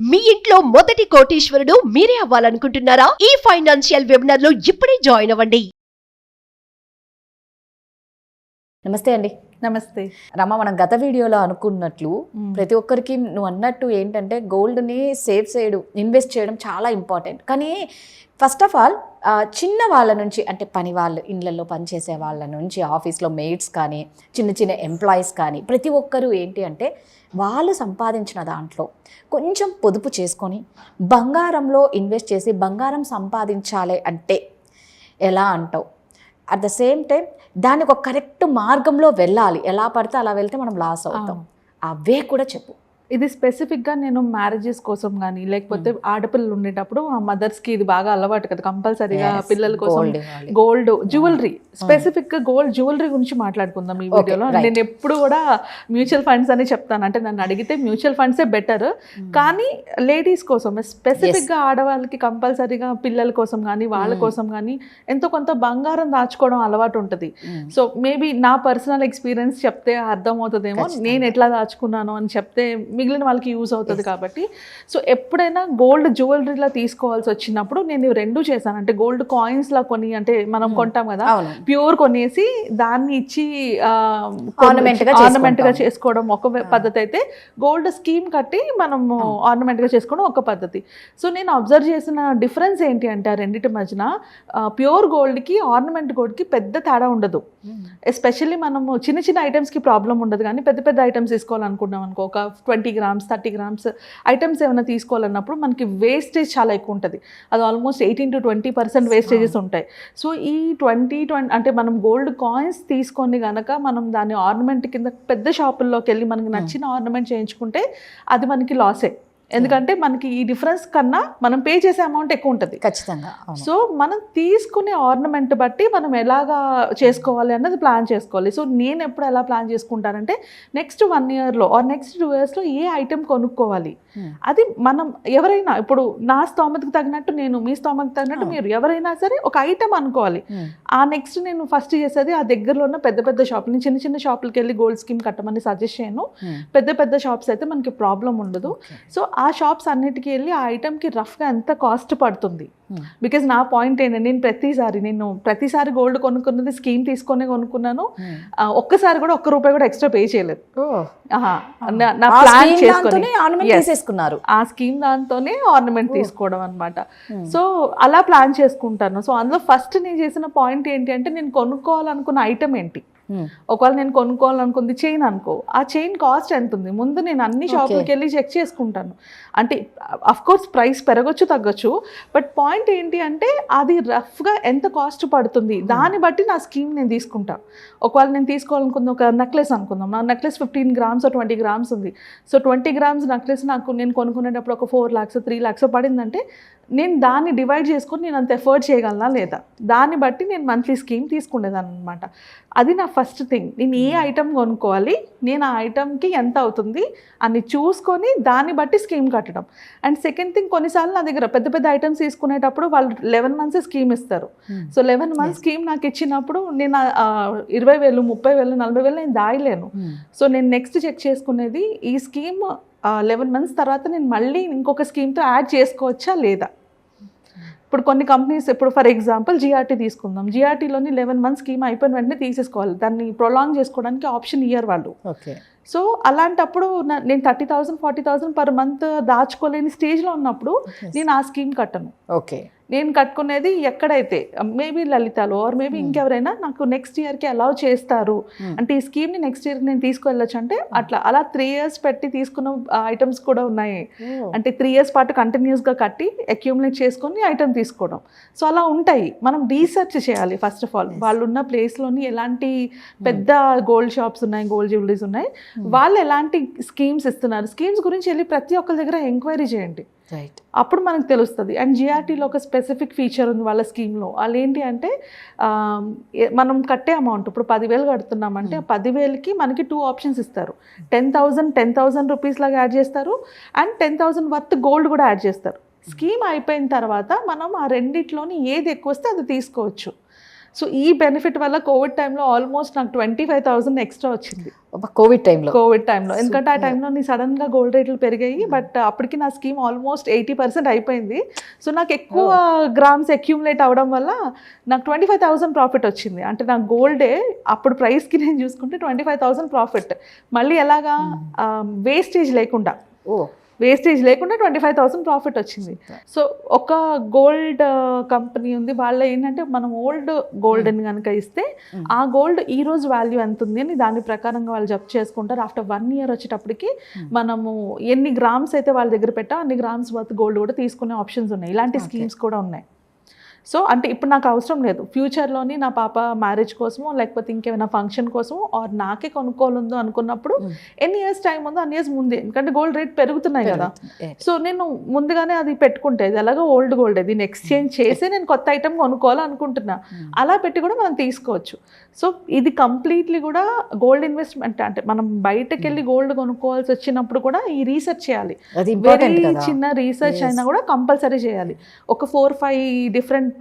మీ ఇంట్లో మొదటి కోటీశ్వరుడు మీరే అవ్వాలనుకుంటున్నారా? ఈ ఫైనాన్షియల్ వెబినార్ లో ఇప్పుడే జాయిన్ అవ్వండి. నమస్తే అండి. నమస్తే రమ, మనం గత వీడియోలో అనుకున్నట్లు ప్రతి ఒక్కరికి నువ్వు అన్నట్టు ఏంటంటే గోల్డ్ని సేవ్ చేయడం, ఇన్వెస్ట్ చేయడం చాలా ఇంపార్టెంట్. కానీ ఫస్ట్ ఆఫ్ ఆల్ చిన్న వాళ్ళ నుంచి, అంటే పని వాళ్ళు, ఇళ్ళల్లో పనిచేసే వాళ్ళ నుంచి, ఆఫీస్లో మెయిట్స్ కానీ, చిన్న చిన్న ఎంప్లాయీస్ కానీ, ప్రతి ఒక్కరూ ఏంటి అంటే వాళ్ళు సంపాదించిన దాంట్లో కొంచెం పొదుపు చేసుకొని బంగారంలో ఇన్వెస్ట్ చేసి బంగారం సంపాదించాలి అంటే ఎలా అంటావు? అట్ ద సేమ్ టైం దానికి ఒక కరెక్ట్ మార్గంలో వెళ్ళాలి. ఎలా పడితే అలా వెళ్తే మనం లాస్ అవుతాం. అవే కూడా చెప్పు. ఇది స్పెసిఫిక్గా నేను మ్యారేజెస్ కోసం కానీ, లేకపోతే ఆడపిల్లలు ఉండేటప్పుడు ఆ మదర్స్కి ఇది బాగా అలవాటు కదా, కంపల్సరీగా పిల్లల కోసం గోల్డ్ జ్యువెలరీ, స్పెసిఫిక్గా గోల్డ్ జ్యువెలరీ గురించి మాట్లాడుకుందాం ఈ వీడియోలో. నేను ఎప్పుడు కూడా మ్యూచువల్ ఫండ్స్ అని చెప్తాను. అంటే నన్ను అడిగితే మ్యూచువల్ ఫండ్సే బెటర్, కానీ లేడీస్ కోసం, స్పెసిఫిక్గా ఆడవాళ్ళకి కంపల్సరీగా పిల్లల కోసం కానీ వాళ్ళ కోసం కానీ ఎంతో కొంత బంగారం దాచుకోవడం అలవాటు ఉంటుంది. సో మేబీ నా పర్సనల్ ఎక్స్పీరియన్స్ చెప్తే అర్థమవుతుందేమో, నేను ఎట్లా దాచుకున్నాను అని చెప్తే మిగిలిన వాళ్ళకి యూజ్ అవుతుంది కాబట్టి. సో ఎప్పుడైనా గోల్డ్ జ్యువెలరీలా తీసుకోవాల్సి వచ్చినప్పుడు నేను రెండు చేశాను. అంటే గోల్డ్ కాయిన్స్ లా కొని, అంటే మనం కొంటాం కదా, ప్యూర్ కొనేసి దాన్ని ఇచ్చి ఆర్నమెంట్ గా చేసుకోవడం ఒక పద్ధతి అయితే, గోల్డ్ స్కీమ్ కట్టి మనం ఆర్నమెంట్ గా చేసుకోవడం ఒక పద్ధతి. సో నేను అబ్జర్వ్ చేసిన డిఫరెన్స్ ఏంటి అంటే ఆ రెండింటి మధ్యన ప్యూర్ గోల్డ్ కి ఆర్నమెంట్ గోల్డ్ కి పెద్ద తేడా ఉండదు. ఎస్పెషల్లీ మనము చిన్న చిన్న ఐటమ్స్ కి ప్రాబ్లం ఉండదు, కానీ పెద్ద పెద్ద ఐటమ్స్ తీసుకోవాలనుకున్నాం అనుకో, ఒక 20 grams 30 grams ఐటమ్స్ ఏమైనా తీసుకోవాలన్నప్పుడు మనకి వేస్టేజ్ చాలా ఎక్కువ ఉంటుంది. అది ఆల్మోస్ట్ 18 to 20% వేస్టేజెస్ ఉంటాయి. సో ఈ 20 అంటే మనం గోల్డ్ కాయిన్స్ తీసుకొని కనుక మనం దాన్ని ఆర్నమెంట్ కింద పెద్ద షాపుల్లోకి వెళ్ళి మనకి నచ్చిన ఆర్నమెంట్ చేయించుకుంటే అది మనకి లాసే. ఎందుకంటే మనకి ఈ డిఫరెన్స్ కన్నా మనం పే చేసే అమౌంట్ ఎక్కువ ఉంటుంది ఖచ్చితంగా. సో మనం తీసుకునే ఆర్నమెంట్ బట్టి మనం ఎలాగా చేసుకోవాలి అన్నది ప్లాన్ చేసుకోవాలి. సో నేను ఎప్పుడు ఎలా ప్లాన్ చేసుకుంటానంటే, నెక్స్ట్ 1 yearలో ఆర్ నెక్స్ట్ 2 yearsలో ఏ ఐటెం కొనుక్కోవాలి, అది మనం ఎవరైనా, ఇప్పుడు నా స్తోమతకు తగినట్టు నేను, మీ స్తోమతకు తగినట్టు మీరు, ఎవరైనా సరే ఒక ఐటెం అనుకోవాలి. ఆ నెక్స్ట్ నేను ఫస్ట్ చేసేది ఆ దగ్గరలో ఉన్న పెద్ద పెద్ద షాపులు, నేను చిన్న చిన్న షాపులకి వెళ్ళి గోల్డ్ స్కీమ్ కట్టమని సజెస్ట్ చేయను. పెద్ద పెద్ద షాప్స్ అయితే మనకి ప్రాబ్లం ఉండదు. సో ఆ షాప్స్ అన్నిటికీ వెళ్ళి ఆ ఐటెంకి రఫ్గా ఎంత కాస్ట్ పడుతుంది, బికాజ్ నా పాయింట్ ఏంటంటే నేను ప్రతిసారి గోల్డ్ కొనుక్కున్నది స్కీమ్ తీసుకొని కొనుక్కున్నాను. ఒక్కసారి కూడా ₹1 కూడా ఎక్స్ట్రా పే చేయలేదు. నా ప్లాన్ చేసుకొని ఆ స్కీమ్ దాంతోనే ఆర్నమెంట్ తీసుకోవడం అనమాట. సో అలా ప్లాన్ చేసుకుంటాను. సో అందులో ఫస్ట్ నేను చేసిన పాయింట్ ఏంటి అంటే, నేను కొనుక్కోవాలనుకున్న ఐటమ్ ఏంటి. ఒకవేళ నేను కొనుక్కోవాలనుకుంది చైన్ అనుకో, ఆ చైన్ కాస్ట్ ఎంత ఉంది ముందు నేను అన్ని షాపులకి వెళ్ళి చెక్ చేసుకుంటాను. అంటే అఫ్ కోర్స్ ప్రైస్ పెరగచ్చు తగ్గచ్చు, బట్ పాయింట్ ఏంటి అంటే అది రఫ్గా ఎంత కాస్ట్ పడుతుంది దాన్ని బట్టి నా స్కీమ్ నేను తీసుకుంటా. ఒకవేళ నేను తీసుకోవాలనుకుంది ఒక నెక్లెస్ అనుకుందాం, నా నెక్లెస్ 15 grams or 20 grams ఉంది. సో 20 grams నెక్లెస్ నేను కొనుక్కునేటప్పుడు ఒక 4 lakhs 3 lakhs పడిందంటే, నేను దాన్ని డివైడ్ చేసుకొని నేను అంత ఎఫర్ట్ చేయగలనా లేదా, దాన్ని బట్టి నేను మంత్లీ స్కీమ్ తీసుకునేదాన్ని అనమాట. అది నా ఫస్ట్ థింగ్. నేను ఏ ఐటమ్ కొనుక్కోవాలి, నేను ఆ ఐటమ్కి ఎంత అవుతుంది అని చూసుకొని దాన్ని బట్టి స్కీమ్ కట్టడం. అండ్ సెకండ్ థింగ్, కొన్నిసార్లు నా దగ్గర పెద్ద పెద్ద ఐటమ్స్ తీసుకునేటప్పుడు వాళ్ళు 11 months స్కీమ్ ఇస్తారు. సో 11 months స్కీమ్ నాకు ఇచ్చినప్పుడు నేను 20,000 30,000 40,000 నేను దాయలేను. సో నేను నెక్స్ట్ చెక్ చేసుకునేది, ఈ స్కీమ్ 11 months తర్వాత నేను మళ్ళీ ఇంకొక స్కీమ్తో యాడ్ చేసుకోవచ్చా లేదా. ఇప్పుడు కొన్ని కంపెనీస్, ఇప్పుడు ఫర్ ఎగ్జాంపుల్ జిఆర్టీ తీసుకుందాం, జిఆర్టీలోని 11 months స్కీమ్ అయిపోయిన వెంటనే తీసేసుకోవాలి, దాన్ని ప్రొలాంగ్ చేసుకోవడానికి ఆప్షన్ ఇయ్యరు వాళ్ళు. సో అలాంటప్పుడు నేను 30,000 40,000 per month దాచుకోలేని స్టేజ్లో ఉన్నప్పుడు నేను ఆ స్కీమ్ కట్టను. నేను కట్టుకునేది ఎక్కడైతే మేబీ లలితాలో ఆర్ మేబీ ఇంకెవరైనా నాకు నెక్స్ట్ ఇయర్కి అలౌ చేస్తారు అంటే ఈ స్కీమ్ని నెక్స్ట్ ఇయర్కి నేను తీసుకువెళ్ళొచ్చు అంటే, అలా 3 years పెట్టి తీసుకున్న ఐటమ్స్ కూడా ఉన్నాయి. అంటే 3 years పాటు కంటిన్యూస్గా కట్టి అక్యూములేట్ చేసుకొని ఐటమ్ తీసుకోవడం. సో అలా ఉంటాయి. మనం రీసెర్చ్ చేయాలి ఫస్ట్ ఆఫ్ ఆల్. వాళ్ళు ఉన్న ప్లేస్లోని ఎలాంటి పెద్ద గోల్డ్ షాప్స్ ఉన్నాయి, గోల్డ్ జ్యువెలరీస్ ఉన్నాయి, వాళ్ళు ఎలాంటి స్కీమ్స్ ఇస్తున్నారు, స్కీమ్స్ గురించి వెళ్ళి ప్రతి ఒక్కరి దగ్గర ఎంక్వైరీ చేయండి. అప్పుడు మనకు తెలుస్తుంది. అండ్ జిఆర్టీలో ఒక స్పెసిఫిక్ ఫీచర్ ఉంది వాళ్ళ స్కీమ్లో. వాళ్ళు ఏంటి అంటే, మనం కట్టే అమౌంట్ ఇప్పుడు 10,000 కడుతున్నామంటే 10,000కి మనకి 2 options ఇస్తారు. 10,000 రూపీస్ లాగా యాడ్ చేస్తారు, అండ్ 10,000 వర్త్ గోల్డ్ కూడా యాడ్ చేస్తారు. స్కీమ్ అయిపోయిన తర్వాత మనం ఆ రెండిట్లోని ఏది ఎక్కువ వస్తే అది తీసుకోవచ్చు. సో ఈ బెనిఫిట్ వల్ల కోవిడ్ టైంలో ఆల్మోస్ట్ నాకు 25,000 ఎక్స్ట్రా వచ్చింది కోవిడ్ టైంలో. ఎందుకంటే ఆ టైంలో నీ సడన్ గా గోల్డ్ రేట్లు పెరిగాయి, బట్ అప్పటికి నా స్కీమ్ ఆల్మోస్ట్ 80% అయిపోయింది. సో నాకు ఎక్కువ గ్రామ్స్ అక్యూములేట్ అవడం వల్ల నాకు 25,000 ప్రాఫిట్ వచ్చింది. అంటే నా గోల్డే అప్పుడు ప్రైస్కి నేను చూసుకుంటే 25,000 ప్రాఫిట్. మళ్ళీ ఎలాగా వేస్టేజ్ లేకుండా 25,000 ప్రాఫిట్ వచ్చింది. సో ఒక గోల్డ్ కంపెనీ ఉంది, వాళ్ళ ఏంటంటే మనం ఓల్డ్ గోల్డ్ని కనుక ఇస్తే ఆ గోల్డ్ ఈ రోజు వాల్యూ ఎంత ఉంది అని దాని ప్రకారంగా వాళ్ళు జప్తు చేసుకుంటారు. ఆఫ్టర్ 1 year వచ్చేటప్పటికి మనము ఎన్ని గ్రామ్స్ అయితే వాళ్ళ దగ్గర పెట్టా అన్ని గ్రామ్స్ వర్త్ గోల్డ్ కూడా తీసుకునే ఆప్షన్స్ ఉన్నాయి. ఇలాంటి స్కీమ్స్ కూడా ఉన్నాయి. సో అంటే ఇప్పుడు నాకు అవసరం లేదు, ఫ్యూచర్లోని నా పాప మ్యారేజ్ కోసమో లేకపోతే ఇంకేమైనా ఫంక్షన్ కోసమో ఆర్ నాకే కొనుక్కోవాలందో అనుకున్నప్పుడు ఎన్ని ఇయర్స్ టైం ఉందో అన్ని ఇయర్స్ ముందే, ఎందుకంటే గోల్డ్ రేట్ పెరుగుతున్నాయి కదా. సో నేను ముందుగానే అది పెట్టుకుంటే ఇది ఎలాగో ఓల్డ్ గోల్డ్, దీన్ని ఎక్స్చేంజ్ చేసి నేను కొత్త ఐటమ్ కొనుక్కోవాలనుకుంటున్నా, అలా పెట్టి కూడా మనం తీసుకోవచ్చు. సో ఇది కంప్లీట్లీ కూడా గోల్డ్ ఇన్వెస్ట్మెంట్. అంటే మనం బయటకు వెళ్ళి గోల్డ్ కొనుక్కోవాల్సి వచ్చినప్పుడు కూడా ఈ రీసెర్చ్ చేయాలి. వెరీ చిన్న రీసెర్చ్ అయినా కూడా కంపల్సరీ చేయాలి. ఒక 4-5 డిఫరెంట్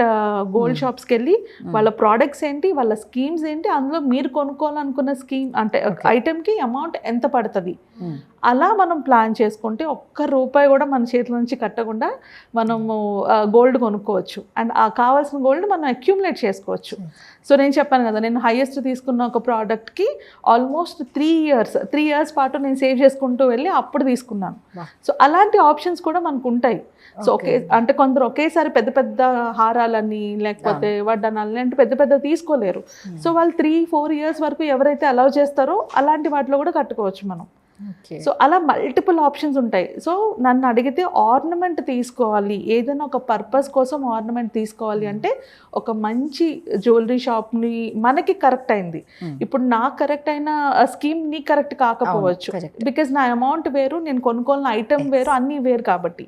గోల్డ్ షాప్స్కి వెళ్ళి వాళ్ళ ప్రోడక్ట్స్ ఏంటి, వాళ్ళ స్కీమ్స్ ఏంటి, అందులో మీరు కొనుక్కోవాలనుకున్న స్కీమ్ అంటే ఐటమ్కి అమౌంట్ ఎంత పడుతుంది, అలా మనం ప్లాన్ చేసుకుంటే ₹1 కూడా మన చేతుల నుంచి కట్టకుండా మనము గోల్డ్ కొనుక్కోవచ్చు. అండ్ ఆ కావాల్సిన గోల్డ్ మనం అక్యూములేట్ చేసుకోవచ్చు. సో నేను చెప్పాను కదా, నేను హైయెస్ట్ తీసుకున్న ఒక ప్రోడక్ట్కి ఆల్మోస్ట్ 3 years పాటు నేను సేవ్ చేసుకుంటూ వెళ్ళి అప్పుడు తీసుకున్నాను. సో అలాంటి ఆప్షన్స్ కూడా మనకు ఉంటాయి. సో అంటే కొందరు ఒకేసారి పెద్ద పెద్ద హారాలని లేకపోతే వడ్డానాలని అంటే పెద్ద పెద్ద తీసుకోలేరు. సో వాళ్ళు 3-4 years వరకు ఎవరైతే అలౌ చేస్తారో అలాంటి వాటిలో కూడా కట్టుకోవచ్చు మనం. సో అలా మల్టిపుల్ ఆప్షన్స్ ఉంటాయి. సో నన్ను అడిగితే ఆర్నమెంట్ తీసుకోవాలి, ఏదైనా ఒక పర్పస్ కోసం ఆర్నమెంట్ తీసుకోవాలి అంటే ఒక మంచి జ్యువెలరీ షాప్ని మనకి కరెక్ట్ అయింది. ఇప్పుడు నాకు కరెక్ట్ అయిన స్కీమ్ నీ కరెక్ట్ కాకపోవచ్చు, బికాజ్ నా అమౌంట్ వేరు, నేను కొనుక్కోవాలని ఐటమ్ వేరు, అన్నీ వేరు. కాబట్టి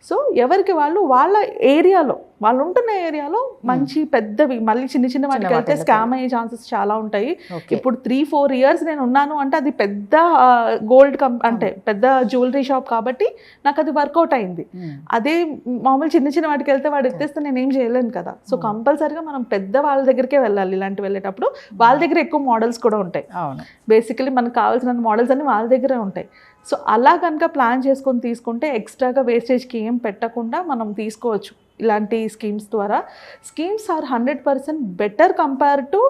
సో ఎవరికి వాళ్ళు వాళ్ళ ఏరియాలో, వాళ్ళు ఉంటున్న ఏరియాలో మంచి పెద్దవి, మళ్ళీ చిన్న చిన్న వాటికి వెళ్తే స్కామ్ అయ్యే ఛాన్సెస్ చాలా ఉంటాయి. ఇప్పుడు 3-4 years నేను ఉన్నాను అంటే అది పెద్ద గోల్డ్ అంటే పెద్ద జ్యువెలరీ షాప్ కాబట్టి నాకు అది వర్కౌట్ అయింది. అదే మామూలు చిన్న చిన్న వాటికి వెళ్తే వాడు ఎత్తేస్తే నేను ఏం చేయలేను కదా. సో కంపల్సరీగా మనం పెద్ద వాళ్ళ దగ్గరికే వెళ్ళాలి. ఇలాంటి వెళ్ళేటప్పుడు వాళ్ళ దగ్గర ఎక్కువ మోడల్స్ కూడా ఉంటాయి. బేసికలీ మనకు కావాల్సిన మోడల్స్ అన్ని వాళ్ళ దగ్గరే ఉంటాయి. సో అలా కనుక ప్లాన్ చేసుకొని తీసుకుంటే ఎక్స్ట్రాగా వేస్టేజ్కి ఏం పెట్టకుండా మనం తీసుకోవచ్చు. ఇలాంటి స్కీమ్స్ ద్వారా schemes are 100% better compare to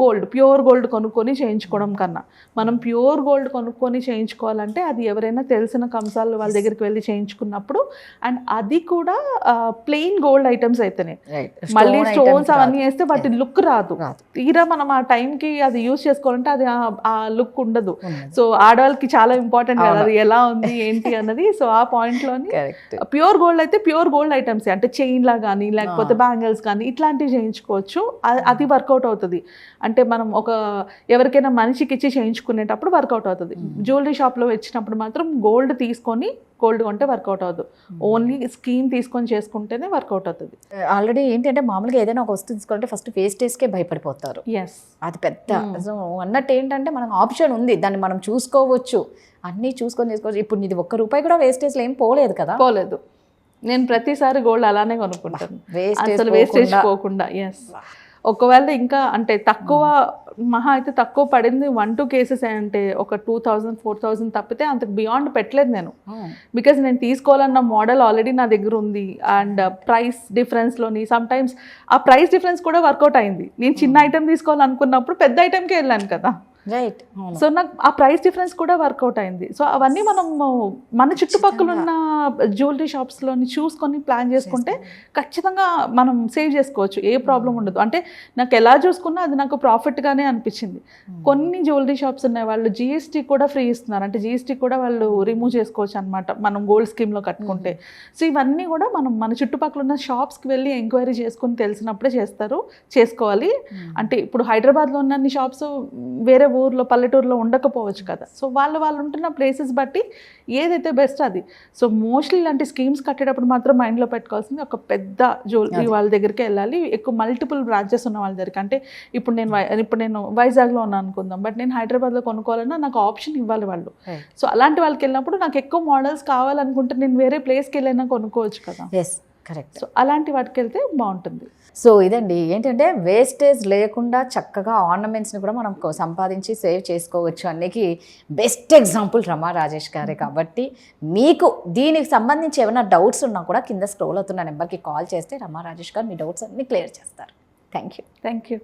gold, pure gold కొనుక్కొని చేయించుకోవడం కన్నా. మనం ప్యూర్ గోల్డ్ కొనుక్కొని చేయించుకోవాలంటే అది ఎవరైనా తెలిసిన కంసాలు వాళ్ళ దగ్గరికి వెళ్ళి చేయించుకున్నప్పుడు, అండ్ అది కూడా ప్లెయిన్ గోల్డ్ ఐటమ్స్ అయితేనే, మళ్ళీ స్టోన్స్ అవన్నీ వేస్తే వాటి లుక్ రాదు. తీరా మనం ఆ టైంకి అది యూజ్ చేసుకోవాలంటే అది ఆ లుక్ ఉండదు. సో ఆడవాళ్ళకి చాలా ఇంపార్టెంట్ కదా అది ఎలా ఉంది ఏంటి అన్నది. సో ఆ పాయింట్లోని ప్యూర్ గోల్డ్ అయితే ప్యూర్ గోల్డ్ ఐటమ్స్ అంటే చైన్లా కానీ లేకపోతే బ్యాంగిల్స్ కానీ ఇట్లాంటివి చేయించుకోవచ్చు. అది వర్కౌట్ అవుతుంది. అంటే మనం ఒక ఎవరికైనా మనిషికి ఇచ్చి చేయించుకునేటప్పుడు వర్కౌట్ అవుతుంది. జ్యువెలరీ షాప్లో వచ్చినప్పుడు మాత్రం గోల్డ్ తీసుకొని గోల్డ్ కొంటే వర్కౌట్ అవుతుంది. ఓన్లీ స్కీమ్ తీసుకొని చేసుకుంటేనే వర్కౌట్ అవుతుంది. ఆల్రెడీ ఏంటంటే మామూలుగా ఏదైనా ఒక వస్తువు తీసుకోవాలంటే ఫస్ట్ వేస్టేజ్కే భయపడిపోతారు. అది పెద్ద. సో అన్నట్టు ఏంటంటే మనకు ఆప్షన్ ఉంది, దాన్ని మనం చూసుకోవచ్చు, అన్నీ చూసుకొని చేసుకోవచ్చు. ఇప్పుడు నీది ₹1 కూడా వేస్టేజ్లో ఏం పోలేదు కదా? పోలేదు. నేను ప్రతిసారి గోల్డ్ అలానే కొనుక్కుంటాను, అసలు వేస్టేజ్ పోకుండా. ఎస్, ఒకవేళ ఇంకా అంటే తక్కువ మహా అయితే తక్కువ పడింది 1-2 కేసెస్ అంటే ఒక 2,000-4,000 తప్పితే అంతకు బియాండ్ పెట్టలేదు నేను. బికాజ్ నేను తీసుకోవాలన్న మోడల్ ఆల్రెడీ నా దగ్గర ఉంది. అండ్ ప్రైస్ డిఫరెన్స్లోని సమ్ టైమ్స్ ఆ ప్రైస్ డిఫరెన్స్ కూడా వర్కౌట్ అయింది. నేను చిన్న ఐటెం తీసుకోవాలనుకున్నప్పుడు పెద్ద ఐటెంకే వెళ్ళాను కదా. రైట్. సో నాకు ఆ ప్రైస్ డిఫరెన్స్ కూడా వర్కౌట్ అయింది. సో అవన్నీ మనం మన చుట్టుపక్కల ఉన్న జ్యువెలరీ షాప్స్లోని చూసుకొని ప్లాన్ చేసుకుంటే ఖచ్చితంగా మనం సేవ్ చేసుకోవచ్చు, ఏ ప్రాబ్లం ఉండదు. అంటే నాకు ఎలా చూసుకున్నా అది నాకు ప్రాఫిట్గానే అనిపించింది. కొన్ని జ్యువెలరీ షాప్స్ ఉన్నాయి, వాళ్ళు GST కూడా ఫ్రీ ఇస్తున్నారు, అంటే GST కూడా వాళ్ళు రిమూవ్ చేసుకోవచ్చు అనమాట మనం గోల్డ్ స్కీమ్లో కట్టుకుంటే. సో ఇవన్నీ కూడా మనం మన చుట్టుపక్కల ఉన్న షాప్స్కి వెళ్ళి ఎంక్వైరీ చేసుకుని తెలిసినప్పుడే చేసుకోవాలి. అంటే ఇప్పుడు హైదరాబాద్లో ఉన్న షాప్స్ వేరే ఊర్లో పల్లెటూరులో ఉండకపోవచ్చు కదా. సో వాళ్ళు ఉంటున్న ప్లేసెస్ బట్టి ఏదైతే బెస్ట్ అది. సో మోస్ట్లీ ఇలాంటి స్కీమ్స్ కట్టేటప్పుడు మాత్రం మైండ్లో పెట్టుకోవాల్సింది ఒక పెద్ద జ్యువెలరీ వాళ్ళ దగ్గరికి వెళ్ళాలి, ఎక్కువ మల్టిపుల్ బ్రాంచెస్ ఉన్న వాళ్ళ దగ్గరికి. అంటే ఇప్పుడు నేను వైజాగ్లో ఉన్నాను అనుకుందాం, బట్ నేను హైదరాబాద్లో కొనుక్కోవాలన్నా నాకు ఆప్షన్ ఇవ్వాలి వాళ్ళు. సో అలాంటి వాళ్ళకి వెళ్ళినప్పుడు నాకు ఎక్కువ మోడల్స్ కావాలనుకుంటే నేను వేరే ప్లేస్కి వెళ్ళైనా కొనుక్కోవచ్చు కదా. కరెక్ట్. సో అలాంటి వాటికి వెళ్తే బాగుంటుంది. సో ఇదండి ఏంటంటే వేస్టేజ్ లేకుండా చక్కగా ఆర్నమెంట్స్ని కూడా మనం సంపాదించి సేవ్ చేసుకోవచ్చు అన్నికి బెస్ట్ ఎగ్జాంపుల్ రమా రాజేష్ గారే. కాబట్టి మీకు దీనికి సంబంధించి ఏమైనా డౌట్స్ ఉన్నా కూడా కింద స్క్రోల్ అవుతున్న నెంబర్కి కాల్ చేస్తే రమా రాజేష్ గారు మీ డౌట్స్ అన్ని క్లియర్ చేస్తారు. Thank you. Thank you.